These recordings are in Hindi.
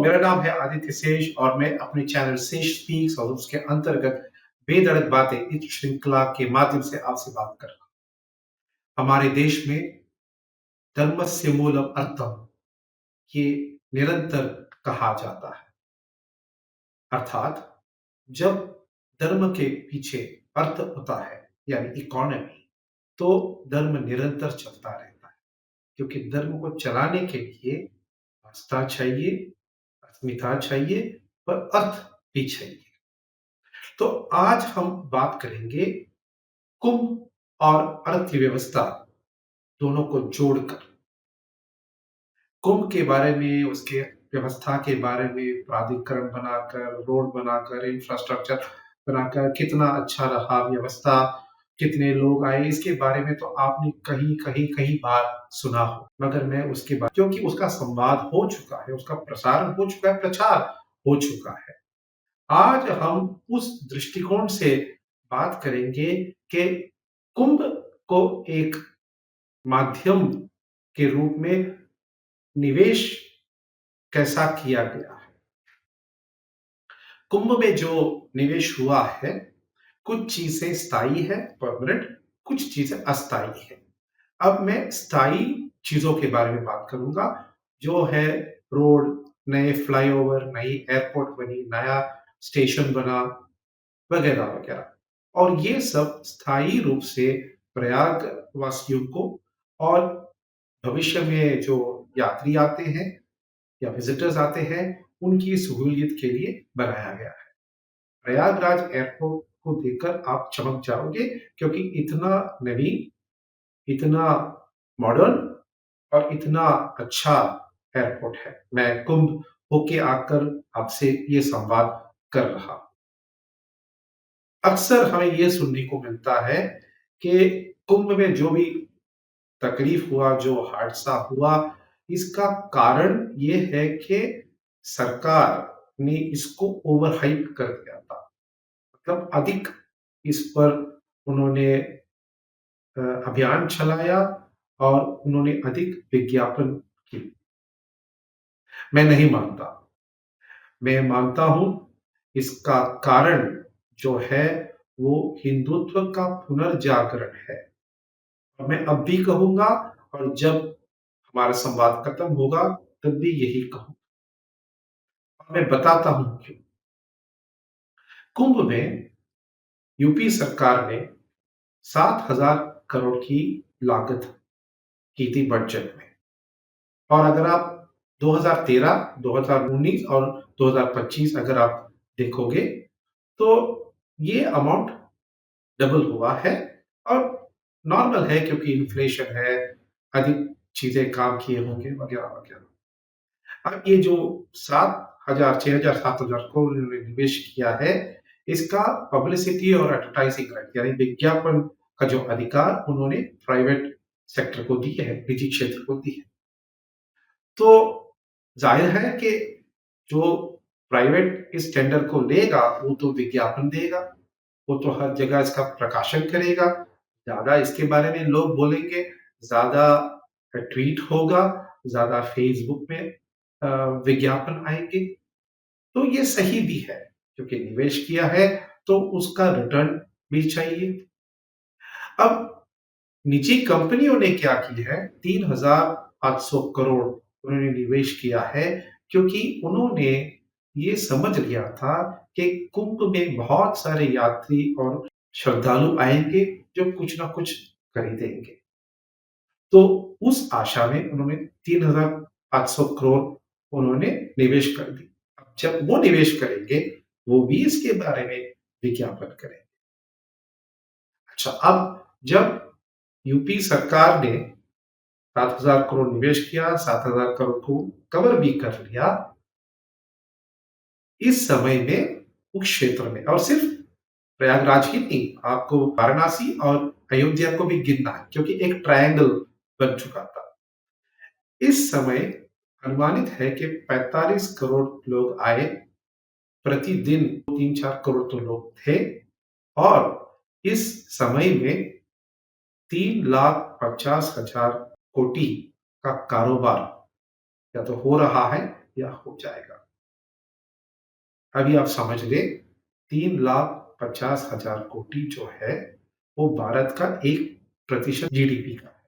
मेरा नाम है आदित्य शेष और मैं अपने चैनल शेष स्पीक्स और उसके अंतर्गत बेधड़क बातें इस श्रृंखला के माध्यम से आपसे बात कर रहा हूं। हमारे देश में धर्मस्य मूलम अर्थम ये निरंतर कहा जाता है। अर्थात जब धर्म के पीछे अर्थ होता है यानी इकोनॉमी, तो धर्म निरंतर चलता रहता है, क्योंकि धर्म को चलाने के लिए आस्था चाहिए, अस्मिता चाहिए और अर्थ भी चाहिए। तो आज हम बात करेंगे कुंभ और अर्थव्यवस्था दोनों को जोड़कर। कुंभ के बारे में, उसके व्यवस्था के बारे में, प्राधिकरण बनाकर, रोड बनाकर, इंफ्रास्ट्रक्चर बनाकर कितना अच्छा रहा व्यवस्था, कितने लोग आए, इसके बारे में तो आपने कई बार सुना हो। मगर मैं उसके बाद, क्योंकि उसका संवाद हो चुका है, उसका प्रसारण हो चुका है, प्रचार हो चुका है, आज हम उस दृष्टिकोण से बात करेंगे कि कुंभ को एक माध्यम के रूप में निवेश कैसा किया गया है। कुंभ में जो निवेश हुआ है, कुछ चीजें स्थायी है, परमानेंट, कुछ चीजें अस्थायी है। अब मैं स्थायी चीजों के बारे में बात करूंगा, जो है रोड, नए फ्लाईओवर, नई एयरपोर्ट बनी, नया स्टेशन बना, वगैरह वगैरह। और ये सब स्थायी रूप से प्रयाग वासियों को और भविष्य में जो यात्री आते हैं या विजिटर्स आते हैं, उनकी सहूलियत के लिए बनाया गया है। प्रयागराज एयरपोर्ट को देखकर आप चमक जाओगे, क्योंकि इतना नवीन, इतना मॉडर्न और इतना अच्छा एयरपोर्ट है। मैं कुंभ होके आकर आपसे ये संवाद कर रहा हूं। अक्सर हमें ये सुनने को मिलता है कि कुंभ में जो भी तकलीफ हुआ, जो हादसा हुआ, इसका कारण ये है कि सरकार ने इसको ओवर हाइप कर दिया था। मतलब अधिक इस पर उन्होंने अभियान चलाया और उन्होंने अधिक विज्ञापन की। मैं नहीं मानता। मैं मानता हूं इसका कारण जो है वो हिंदुत्व का पुनर्जागरण है। और मैं अब भी कहूंगा, और जब हमारा संवाद खत्म होगा तब भी यही कहूंगा। और मैं बताता हूं क्यों। कुंभ में यूपी सरकार ने 7,000 करोड़ की लागत की थी बजट में। और अगर आप 2013, 2019 और 2025 अगर आप देखोगे, तो ये अमाउंट डबल हुआ है। और नॉर्मल है, क्योंकि इन्फ्लेशन है, अधिक चीजें काम किए होंगे, वगैरह वगैरह। अब ये जो 7,000, 6,000, 7,000 करोड़ इन्होंने निवेश किया है, इसका पब्लिसिटी और एडवर्टाइजिंग राइट यानी विज्ञापन का जो अधिकार उन्होंने प्राइवेट सेक्टर को दी है, निजी क्षेत्र को दी है। तो जाहिर है कि जो प्राइवेट इस टेंडर को लेगा, वो तो विज्ञापन देगा, वो तो हर जगह इसका प्रकाशन करेगा, ज्यादा इसके बारे में लोग बोलेंगे, ज्यादा ट्वीट होगा, ज्यादा फेसबुक में विज्ञापन आएंगे। तो ये सही भी है, क्योंकि निवेश किया है तो उसका रिटर्न भी चाहिए। अब निजी कंपनियों ने क्या की है, 3,800 करोड़ उन्होंने निवेश किया है, क्योंकि उन्होंने ये समझ लिया था कि कुंभ में बहुत सारे यात्री और श्रद्धालु आएंगे जो कुछ ना कुछ खरीदेंगे। तो उस आशा में उन्होंने 3,800 करोड़ उन्होंने निवेश कर दी। अब जब वो निवेश करेंगे, वो भी इसके बारे में विज्ञापन करेंगे। अच्छा, अब जब यूपी सरकार ने 7,000 करोड़ निवेश किया, 7,000 करोड़ को कवर भी कर लिया, इस समय में उस क्षेत्र में, और सिर्फ प्रयागराज ही नहीं, आपको वाराणसी और अयोध्या को भी गिनना है, क्योंकि एक ट्रायंगल बन चुका था। इस समय अनुमानित है कि 45 करोड़ लोग आए, प्रतिदिन 3-4 करोड़ तो लोग थे। और इस समय में 3,50,000 कोटि का कारोबार या तो हो रहा है या हो जाएगा। अभी आप समझ लें 3,50,000 कोटी जो है, वो भारत का 1% जीडीपी का है।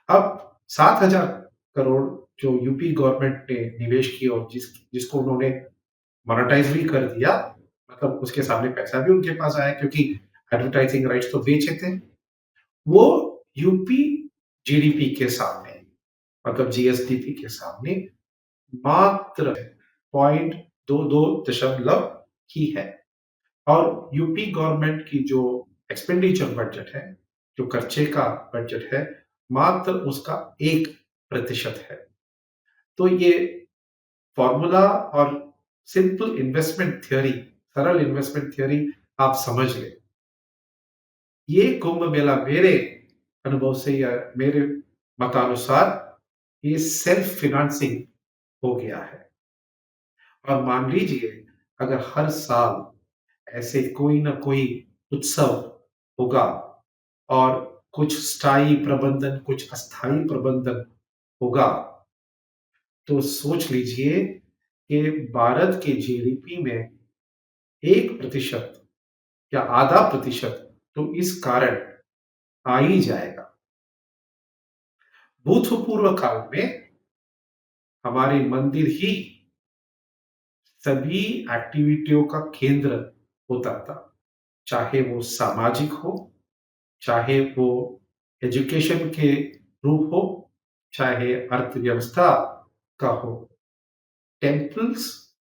अब 7,000 करोड़ जो यूपी गवर्नमेंट ने निवेश किया और जिसको उन्होंने मोनेटाइज़ भी कर दिया, मतलब उसके सामने पैसा भी उनके पास आया क्योंकि एडवर्टाइजिंग राइट्स तो बेचे थे। वो यूपी जीडीपी के सामने, मतलब जीएसडीपी के सामने मात्र 0.22 ही है। और यूपी गवर्नमेंट की जो एक्सपेंडिचर बजट है, जो खर्चे का बजट है, मात्र उसका 1% है। तो ये फॉर्मूला और सिंपल इन्वेस्टमेंट थ्योरी, सरल इन्वेस्टमेंट थ्योरी आप समझ लें। ये कुंभ मेला मेरे अनुभव से या मेरे मतानुसार ये सेल्फ फाइनेंसिंग हो गया है। और मान लीजिए अगर हर साल ऐसे कोई ना कोई उत्सव होगा और कुछ स्थायी प्रबंधन, कुछ अस्थायी प्रबंधन होगा, तो सोच लीजिए कि भारत के जीडीपी में 1% या आधा प्रतिशत तो इस कारण आ ही जाएगा। भूतपूर्व काल में हमारे मंदिर ही सभी एक्टिविटियों का केंद्र होता था, चाहे वो सामाजिक हो, चाहे वो एजुकेशन के रूप हो, चाहे अर्थव्यवस्था का हो। टेम्पल्स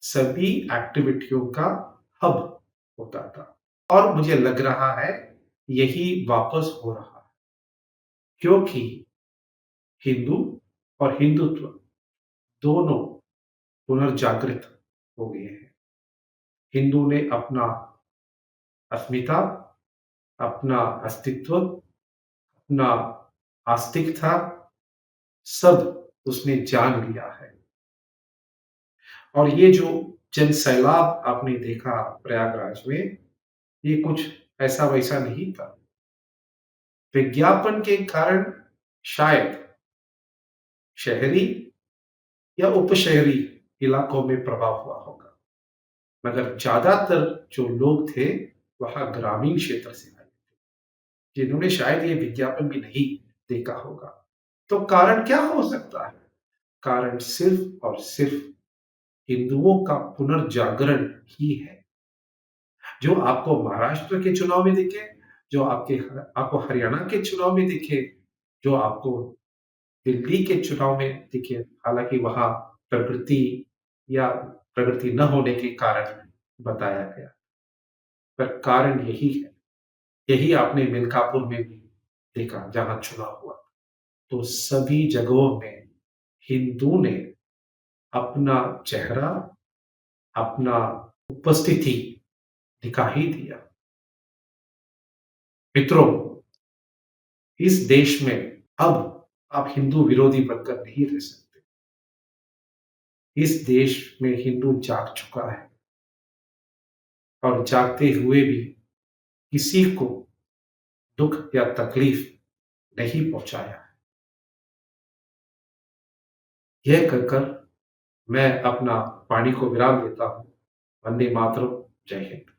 सभी एक्टिविटियों का हब होता था और मुझे लग रहा है यही वापस हो रहा है क्योंकि हिंदू और हिंदुत्व दोनों पुनर्जागृत हो गए हैं। हिंदू ने अपना अस्मिता, अपना अस्तित्व, अपना आस्तिकता सब उसने जान लिया है। और ये जो जन सैलाब आपने देखा प्रयागराज में, ये कुछ ऐसा वैसा नहीं था। विज्ञापन के कारण शायद शहरी या उपशहरी इलाकों में प्रभाव हुआ होगा, मगर ज्यादातर जो लोग थे वहां ग्रामीण क्षेत्र से आए, जिन्होंने शायद ये विज्ञापन भी नहीं देखा होगा। तो कारण क्या हो सकता है? कारण सिर्फ और सिर्फ हिंदुओं का पुनर्जागरण ही है। जो आपको महाराष्ट्र के चुनाव में दिखे, जो आपको हरियाणा के चुनाव में दिखे, जो आपको दिल्ली के चुनाव में दिखे, हालांकि वहां प्रगति या प्रगति न होने के कारण बताया गया, पर कारण यही है। यही आपने मिल्कापुर में भी देखा जहां चुनाव हुआ, तो सभी जगहों में हिंदू ने अपना चेहरा, अपना उपस्थिति दिखा ही दिया। मित्रों, इस देश में अब आप हिंदू विरोधी बनकर नहीं रह सकते। इस देश में हिंदू जाग चुका है और जागते हुए भी किसी को दुख या तकलीफ नहीं पहुंचाया। यह कहकर मैं अपना वाणी को विराम देता हूं। वंदे मातरम। जय हिंद।